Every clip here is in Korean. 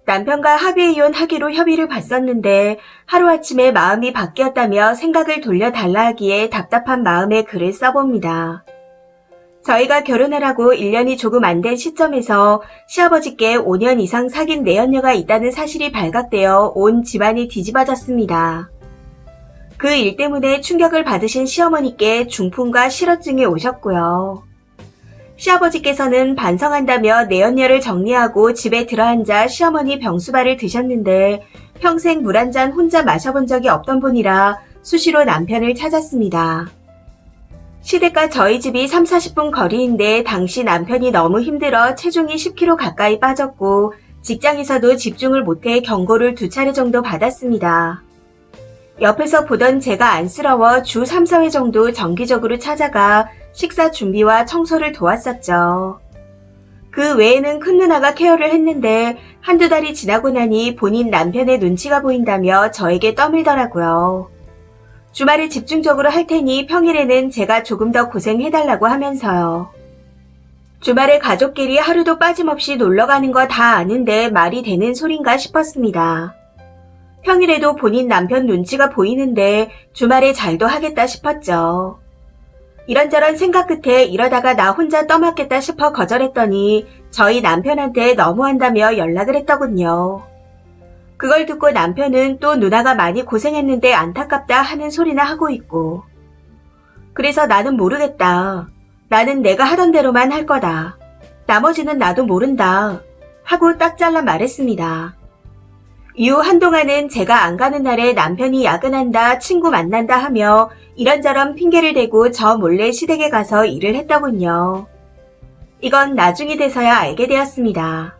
남편과 합의 이혼하기로 협의를 봤었는데 하루아침에 마음이 바뀌었다며 생각을 돌려달라 하기에 답답한 마음에 글을 써봅니다. 저희가 결혼하라고 1년이 조금 안 된 시점에서 시아버지께 5년 이상 사귄 내연녀가 있다는 사실이 발각되어 온 집안이 뒤집어졌습니다. 그 일 때문에 충격을 받으신 시어머니께 중풍과 실어증이 오셨고요. 시아버지께서는 반성한다며 내연녀를 정리하고 집에 들어앉아 시어머니 병수발을 드셨는데 평생 물 한 잔 혼자 마셔본 적이 없던 분이라 수시로 남편을 찾았습니다. 시댁과 저희 집이 30-40분 거리인데 당시 남편이 너무 힘들어 체중이 10kg 가까이 빠졌고 직장에서도 집중을 못해 경고를 2차례 정도 받았습니다. 옆에서 보던 제가 안쓰러워 주 3-4회 정도 정기적으로 찾아가 식사 준비와 청소를 도왔었죠. 그 외에는 큰 누나가 케어를 했는데 한두 달이 지나고 나니 본인 남편의 눈치가 보인다며 저에게 떠밀더라고요. 주말에 집중적으로 할 테니 평일에는 제가 조금 더 고생해달라고 하면서요. 주말에 가족끼리 하루도 빠짐없이 놀러가는 거 다 아는데 말이 되는 소린가 싶었습니다. 평일에도 본인 남편 눈치가 보이는데 주말에 잘도 하겠다 싶었죠. 이런저런 생각 끝에 이러다가 나 혼자 떠맡겠다 싶어 거절했더니 저희 남편한테 너무한다며 연락을 했더군요. 그걸 듣고 남편은 또 누나가 많이 고생했는데 안타깝다 하는 소리나 하고 있고. 그래서 나는 모르겠다. 나는 내가 하던 대로만 할 거다. 나머지는 나도 모른다. 하고 딱 잘라 말했습니다. 이후 한동안은 제가 안 가는 날에 남편이 야근한다, 친구 만난다 하며 이런저런 핑계를 대고 저 몰래 시댁에 가서 일을 했더군요. 이건 나중이 돼서야 알게 되었습니다.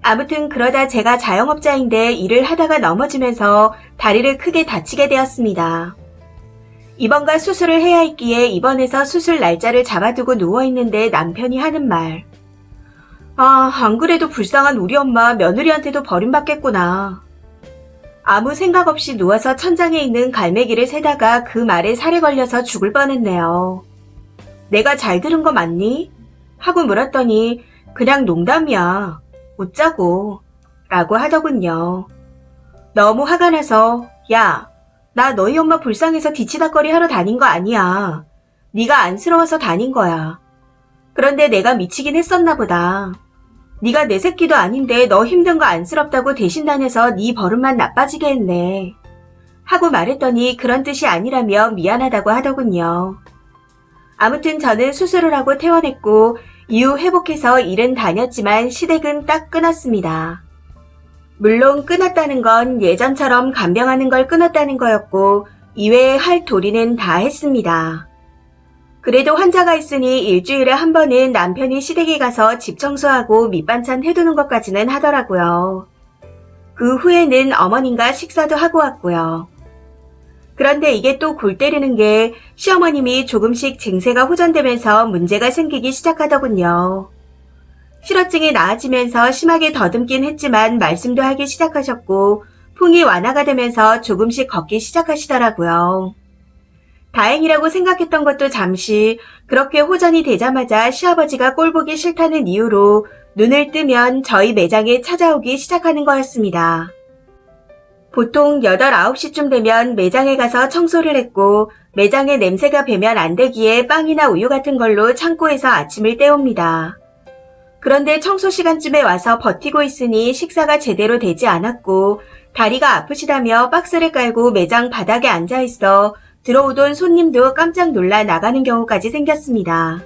아무튼 그러다 제가 자영업자인데 일을 하다가 넘어지면서 다리를 크게 다치게 되었습니다. 입원과 수술을 해야 했기에 입원해서 수술 날짜를 잡아두고 누워있는데 남편이 하는 말. 안 그래도 불쌍한 우리 엄마 며느리한테도 버림받겠구나. 아무 생각 없이 누워서 천장에 있는 갈매기를 세다가 그 말에 살에 걸려서 죽을 뻔했네요. 내가 잘 들은 거 맞니? 하고 물었더니 그냥 농담이야. 웃자고. 라고 하더군요. 너무 화가 나서 야, 나 너희 엄마 불쌍해서 뒤치다꺼리 하러 다닌 거 아니야. 네가 안쓰러워서 다닌 거야. 그런데 내가 미치긴 했었나 보다. 네가 내 새끼도 아닌데 너 힘든 거 안쓰럽다고 대신 다녀서 네 버릇만 나빠지게 했네. 하고 말했더니 그런 뜻이 아니라며 미안하다고 하더군요. 아무튼 저는 수술을 하고 퇴원했고 이후 회복해서 일은 다녔지만 시댁은 딱 끊었습니다. 물론 끊었다는 건 예전처럼 간병하는 걸 끊었다는 거였고 이외에 할 도리는 다 했습니다. 그래도 환자가 있으니 일주일에 한 번은 남편이 시댁에 가서 집 청소하고 밑반찬 해두는 것까지는 하더라고요. 그 후에는 어머님과 식사도 하고 왔고요. 그런데 이게 또 골 때리는 게 시어머님이 조금씩 증세가 호전되면서 문제가 생기기 시작하더군요. 실어증이 나아지면서 심하게 더듬긴 했지만 말씀도 하기 시작하셨고 풍이 완화가 되면서 조금씩 걷기 시작하시더라고요. 다행이라고 생각했던 것도 잠시 그렇게 호전이 되자마자 시아버지가 꼴보기 싫다는 이유로 눈을 뜨면 저희 매장에 찾아오기 시작하는 거였습니다. 보통 8, 9시쯤 되면 매장에 가서 청소를 했고 매장에 냄새가 배면 안 되기에 빵이나 우유 같은 걸로 창고에서 아침을 때웁니다. 그런데 청소 시간쯤에 와서 버티고 있으니 식사가 제대로 되지 않았고 다리가 아프시다며 박스를 깔고 매장 바닥에 앉아있어 들어오던 손님도 깜짝 놀라 나가는 경우까지 생겼습니다.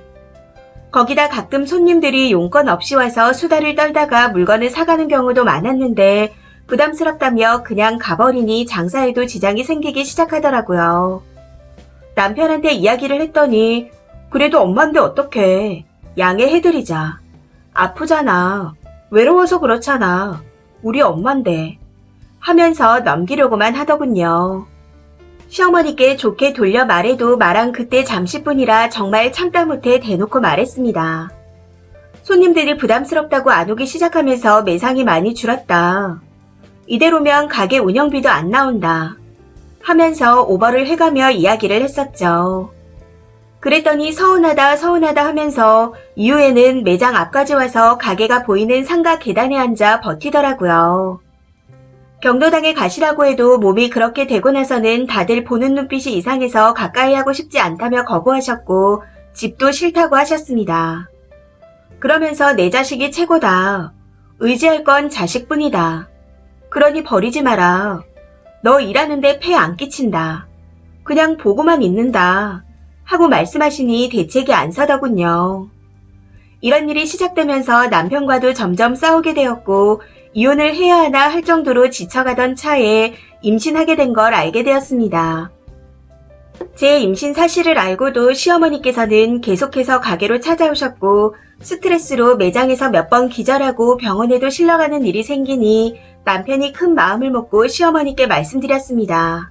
거기다 가끔 손님들이 용건 없이 와서 수다를 떨다가 물건을 사가는 경우도 많았는데 부담스럽다며 그냥 가버리니 장사에도 지장이 생기기 시작하더라고요. 남편한테 이야기를 했더니 그래도 엄마인데 어떡해. 양해해드리자. 아프잖아. 외로워서 그렇잖아. 우리 엄마인데. 하면서 넘기려고만 하더군요. 시어머니께 좋게 돌려 말해도 말한 그때 잠시뿐이라 정말 참다 못해 대놓고 말했습니다. 손님들이 부담스럽다고 안 오기 시작하면서 매상이 많이 줄었다. 이대로면 가게 운영비도 안 나온다. 하면서 오버를 해가며 이야기를 했었죠. 그랬더니 서운하다 하면서 이후에는 매장 앞까지 와서 가게가 보이는 상가 계단에 앉아 버티더라고요. 경로당에 가시라고 해도 몸이 그렇게 되고 나서는 다들 보는 눈빛이 이상해서 가까이 하고 싶지 않다며 거부하셨고 집도 싫다고 하셨습니다. 그러면서 내 자식이 최고다. 의지할 건 자식뿐이다. 그러니 버리지 마라. 너 일하는데 폐 안 끼친다. 그냥 보고만 있는다. 하고 말씀하시니 대책이 안 서더군요. 이런 일이 시작되면서 남편과도 점점 싸우게 되었고 이혼을 해야 하나 할 정도로 지쳐가던 차에 임신하게 된 걸 알게 되었습니다. 제 임신 사실을 알고도 시어머니께서는 계속해서 가게로 찾아오셨고 스트레스로 매장에서 몇 번 기절하고 병원에도 실려가는 일이 생기니 남편이 큰 마음을 먹고 시어머니께 말씀드렸습니다.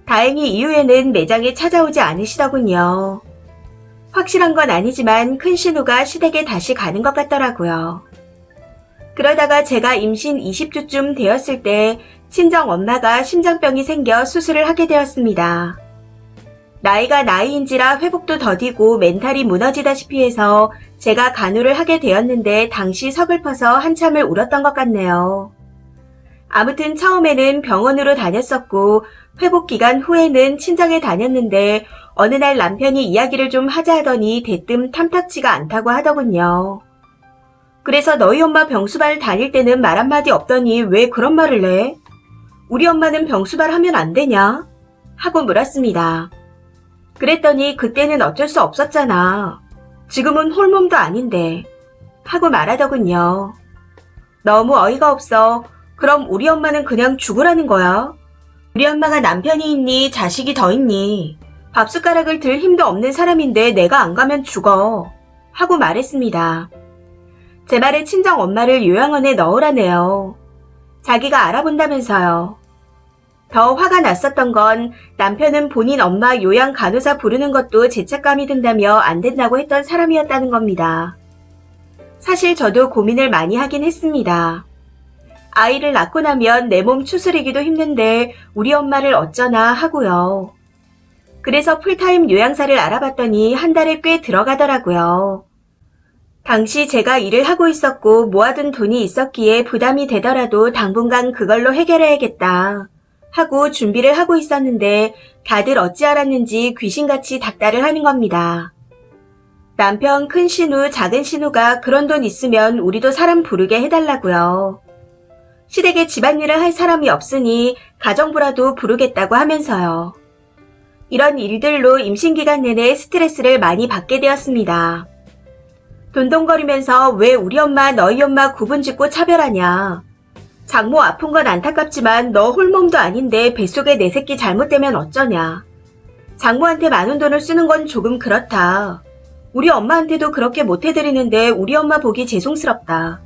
다행히 이후에는 매장에 찾아오지 않으시더군요. 확실한 건 아니지만 큰 신우가 시댁에 다시 가는 것 같더라고요. 그러다가 제가 임신 20주쯤 되었을 때 친정 엄마가 심장병이 생겨 수술을 하게 되었습니다. 나이가 나이인지라 회복도 더디고 멘탈이 무너지다시피 해서 제가 간호를 하게 되었는데 당시 서글퍼서 한참을 울었던 것 같네요. 아무튼 처음에는 병원으로 다녔었고 회복 기간 후에는 친정에 다녔는데 어느 날 남편이 이야기를 좀 하자 하더니 대뜸 탐탁치가 않다고 하더군요. 그래서 너희 엄마 병수발 다닐 때는 말 한마디 없더니 왜 그런 말을 해? 우리 엄마는 병수발 하면 안 되냐? 하고 물었습니다. 그랬더니 그때는 어쩔 수 없었잖아. 지금은 홀몸도 아닌데. 하고 말하더군요. 너무 어이가 없어. 그럼 우리 엄마는 그냥 죽으라는 거야? 우리 엄마가 남편이 있니 자식이 더 있니? 밥숟가락을 들 힘도 없는 사람인데 내가 안 가면 죽어. 하고 말했습니다. 제 말에 친정 엄마를 요양원에 넣으라네요. 자기가 알아본다면서요. 더 화가 났었던 건 남편은 본인 엄마 요양 간호사 부르는 것도 죄책감이 든다며 안 된다고 했던 사람이었다는 겁니다. 사실 저도 고민을 많이 하긴 했습니다. 아이를 낳고 나면 내 몸 추스리기도 힘든데 우리 엄마를 어쩌나 하고요. 그래서 풀타임 요양사를 알아봤더니 한 달에 꽤 들어가더라고요. 당시 제가 일을 하고 있었고 모아둔 돈이 있었기에 부담이 되더라도 당분간 그걸로 해결해야겠다 하고 준비를 하고 있었는데 다들 어찌 알았는지 귀신같이 닥달을 하는 겁니다. 남편 큰 신우, 작은 신우가 그런 돈 있으면 우리도 사람 부르게 해달라고요. 시댁에 집안일을 할 사람이 없으니 가정부라도 부르겠다고 하면서요. 이런 일들로 임신기간 내내 스트레스를 많이 받게 되었습니다. 돈동거리면서 왜 우리 엄마 너희 엄마 구분짓고 차별하냐. 장모 아픈 건 안타깝지만 너 홀몸도 아닌데 뱃속에 내 새끼 잘못되면 어쩌냐. 장모한테 많은 돈을 쓰는 건 조금 그렇다. 우리 엄마한테도 그렇게 못해드리는데 우리 엄마 보기 죄송스럽다.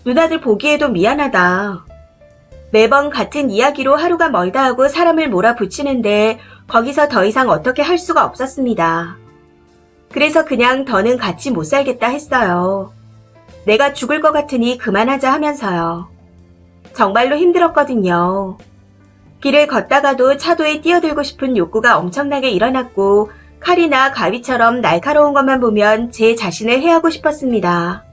누나들 보기에도 미안하다. 매번 같은 이야기로 하루가 멀다 하고 사람을 몰아붙이는데 거기서 더 이상 어떻게 할 수가 없었습니다. 그래서 그냥 더는 같이 못 살겠다 했어요. 내가 죽을 것 같으니 그만하자 하면서요. 정말로 힘들었거든요. 길을 걷다가도 차도에 뛰어들고 싶은 욕구가 엄청나게 일어났고 칼이나 가위처럼 날카로운 것만 보면 제 자신을 해하고 싶었습니다.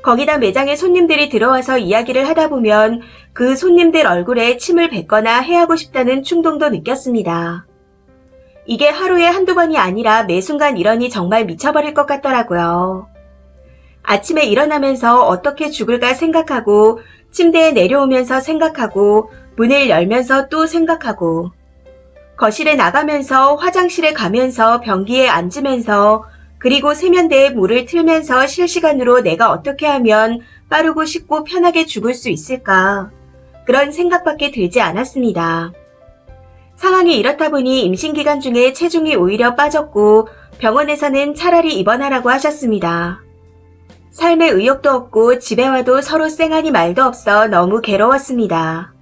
거기다 매장에 손님들이 들어와서 이야기를 하다 보면 그 손님들 얼굴에 침을 뱉거나 해하고 싶다는 충동도 느꼈습니다. 이게 하루에 한두 번이 아니라 매 순간 이러니 정말 미쳐버릴 것 같더라고요. 아침에 일어나면서 어떻게 죽을까 생각하고 침대에 내려오면서 생각하고 문을 열면서 또 생각하고 거실에 나가면서 화장실에 가면서 변기에 앉으면서 그리고 세면대에 물을 틀면서 실시간으로 내가 어떻게 하면 빠르고 쉽고 편하게 죽을 수 있을까 그런 생각밖에 들지 않았습니다. 상황이 이렇다 보니 임신기간 중에 체중이 오히려 빠졌고 병원에서는 차라리 입원하라고 하셨습니다. 삶에 의욕도 없고 집에 와도 서로 쌩하니 말도 없어 너무 괴로웠습니다.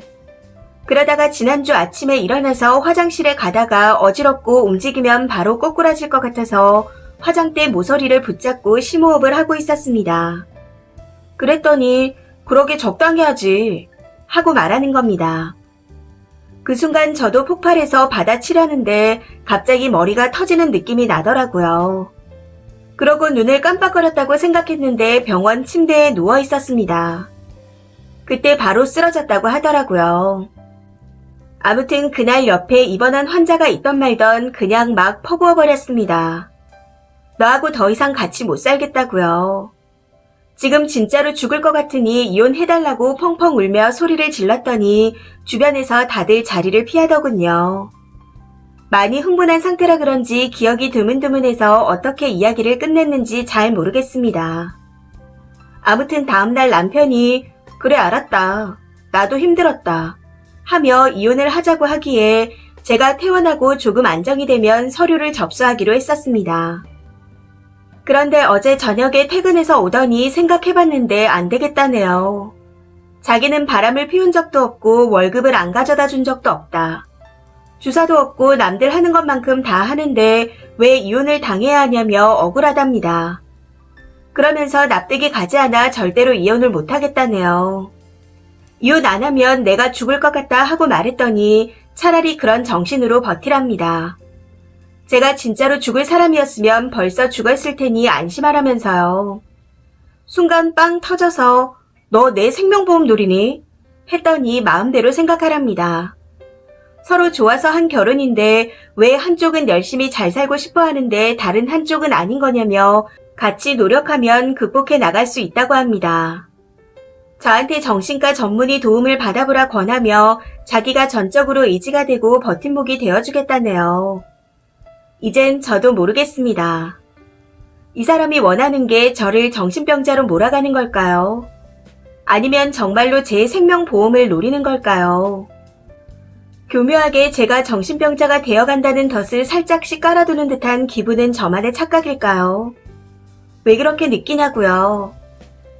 그러다가 지난주 아침에 일어나서 화장실에 가다가 어지럽고 움직이면 바로 꼬꾸라질 것 같아서 화장대 모서리를 붙잡고 심호흡을 하고 있었습니다. 그랬더니 그러게 적당히 하지 하고 말하는 겁니다. 그 순간 저도 폭발해서 받아치려는데 갑자기 머리가 터지는 느낌이 나더라고요. 그러고 눈을 깜빡거렸다고 생각했는데 병원 침대에 누워 있었습니다. 그때 바로 쓰러졌다고 하더라고요. 아무튼 그날 옆에 입원한 환자가 있던 말던 그냥 막 퍼부어버렸습니다. 너하고 더 이상 같이 못 살겠다고요. 지금 진짜로 죽을 것 같으니 이혼해달라고 펑펑 울며 소리를 질렀더니 주변에서 다들 자리를 피하더군요. 많이 흥분한 상태라 그런지 기억이 드문드문해서 어떻게 이야기를 끝냈는지 잘 모르겠습니다. 아무튼 다음날 남편이 그래 알았다. 나도 힘들었다. 하며 이혼을 하자고 하기에 제가 퇴원하고 조금 안정이 되면 서류를 접수하기로 했었습니다. 그런데 어제 저녁에 퇴근해서 오더니 생각해봤는데 안 되겠다네요. 자기는 바람을 피운 적도 없고 월급을 안 가져다 준 적도 없다. 주사도 없고 남들 하는 것만큼 다 하는데 왜 이혼을 당해야 하냐며 억울하답니다. 그러면서 납득이 가지 않아 절대로 이혼을 못하겠다네요. 이혼 안 하면 내가 죽을 것 같다 하고 말했더니 차라리 그런 정신으로 버티랍니다. 제가 진짜로 죽을 사람이었으면 벌써 죽었을 테니 안심하라면서요. 순간 빵 터져서 너 내 생명보험 노리니? 했더니 마음대로 생각하랍니다. 서로 좋아서 한 결혼인데 왜 한쪽은 열심히 잘 살고 싶어 하는데 다른 한쪽은 아닌 거냐며 같이 노력하면 극복해 나갈 수 있다고 합니다. 저한테 정신과 전문의 도움을 받아보라 권하며 자기가 전적으로 의지가 되고 버팀목이 되어주겠다네요. 이젠 저도 모르겠습니다. 이 사람이 원하는 게 저를 정신병자로 몰아가는 걸까요? 아니면 정말로 제 생명보험을 노리는 걸까요? 교묘하게 제가 정신병자가 되어간다는 덫을 살짝씩 깔아두는 듯한 기분은 저만의 착각일까요? 왜 그렇게 느끼냐고요?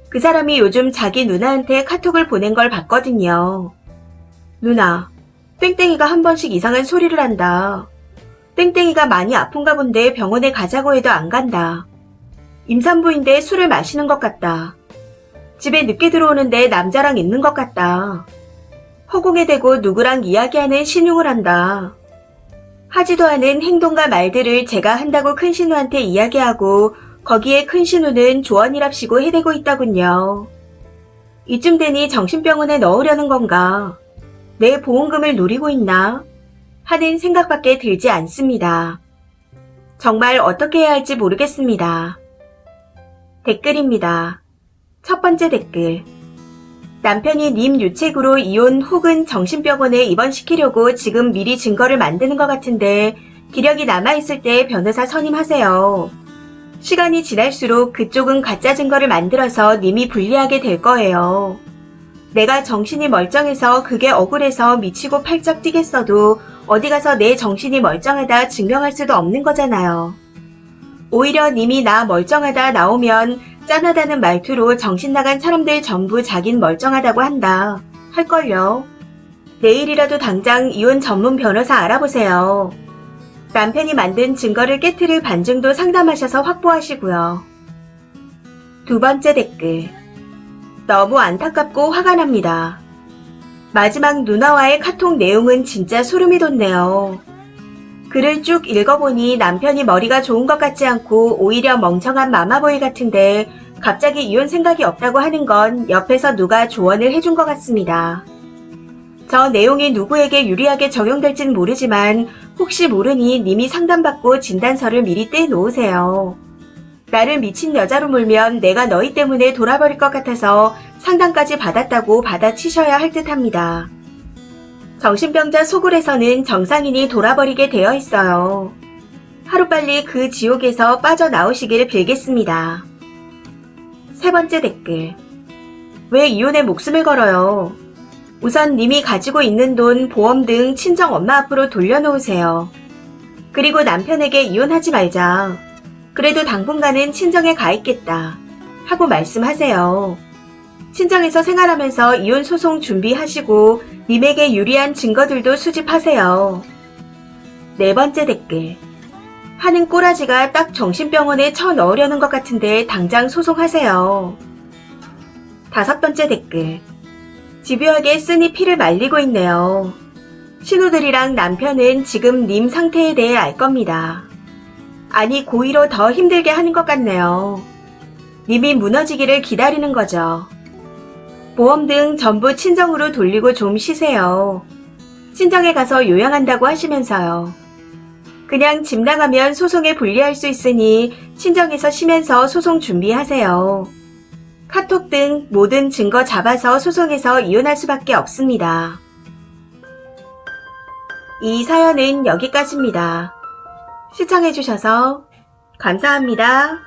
그 사람이 요즘 자기 누나한테 카톡을 보낸 걸 봤거든요. 누나, 땡땡이가 한 번씩 이상한 소리를 한다. 땡땡이가 많이 아픈가 본데 병원에 가자고 해도 안 간다. 임산부인데 술을 마시는 것 같다. 집에 늦게 들어오는데 남자랑 있는 것 같다. 허공에 대고 누구랑 이야기하는 신용을 한다. 하지도 않은 행동과 말들을 제가 한다고 큰 신우한테 이야기하고 거기에 큰 신우는 조언이랍시고 해대고 있더군요. 이쯤 되니 정신병원에 넣으려는 건가? 내 보험금을 노리고 있나? 하는 생각밖에 들지 않습니다. 정말 어떻게 해야 할지 모르겠습니다. 댓글입니다. 첫 번째 댓글. 남편이 님 유책으로 이혼 혹은 정신병원에 입원시키려고 지금 미리 증거를 만드는 것 같은데 기력이 남아있을 때 변호사 선임하세요. 시간이 지날수록 그쪽은 가짜 증거를 만들어서 님이 불리하게 될 거예요. 내가 정신이 멀쩡해서 그게 억울해서 미치고 팔짝 뛰겠어도 어디 가서 내 정신이 멀쩡하다 증명할 수도 없는 거잖아요. 오히려 님이 나 멀쩡하다 나오면 짠하다는 말투로 정신 나간 사람들 전부 자긴 멀쩡하다고 한다. 할걸요. 내일이라도 당장 이혼 전문 변호사 알아보세요. 남편이 만든 증거를 깨트릴 반증도 상담하셔서 확보하시고요. 두 번째 댓글. 너무 안타깝고 화가 납니다. 마지막 누나와의 카톡 내용은 진짜 소름이 돋네요. 글을 쭉 읽어보니 남편이 머리가 좋은 것 같지 않고 오히려 멍청한 마마보이 같은데 갑자기 이혼 생각이 없다고 하는 건 옆에서 누가 조언을 해준 것 같습니다. 저 내용이 누구에게 유리하게 적용될진 모르지만 혹시 모르니 님이 상담받고 진단서를 미리 떼놓으세요. 나를 미친 여자로 몰면 내가 너희 때문에 돌아버릴 것 같아서 상담까지 받았다고 받아치셔야 할 듯합니다. 정신병자 소굴에서는 정상인이 돌아버리게 되어 있어요. 하루빨리 그 지옥에서 빠져나오시길 빌겠습니다. 세 번째 댓글. 왜 이혼에 목숨을 걸어요? 우선 님이 가지고 있는 돈, 보험 등 친정 엄마 앞으로 돌려놓으세요. 그리고 남편에게 이혼하지 말자. 그래도 당분간은 친정에 가 있겠다. 하고 말씀하세요. 친정에서 생활하면서 이혼 소송 준비하시고 님에게 유리한 증거들도 수집하세요. 네 번째 댓글. 하는 꼬라지가 딱 정신병원에 쳐넣으려는 것 같은데 당장 소송하세요. 다섯 번째 댓글. 집요하게 쓰니 피를 말리고 있네요. 신우들이랑 남편은 지금 님 상태에 대해 알 겁니다. 아니, 고의로 더 힘들게 하는 것 같네요. 님이 무너지기를 기다리는 거죠. 보험 등 전부 친정으로 돌리고 좀 쉬세요. 친정에 가서 요양한다고 하시면서요. 그냥 집 나가면 소송에 불리할 수 있으니 친정에서 쉬면서 소송 준비하세요. 카톡 등 모든 증거 잡아서 소송에서 이혼할 수밖에 없습니다. 이 사연은 여기까지입니다. 시청해주셔서 감사합니다.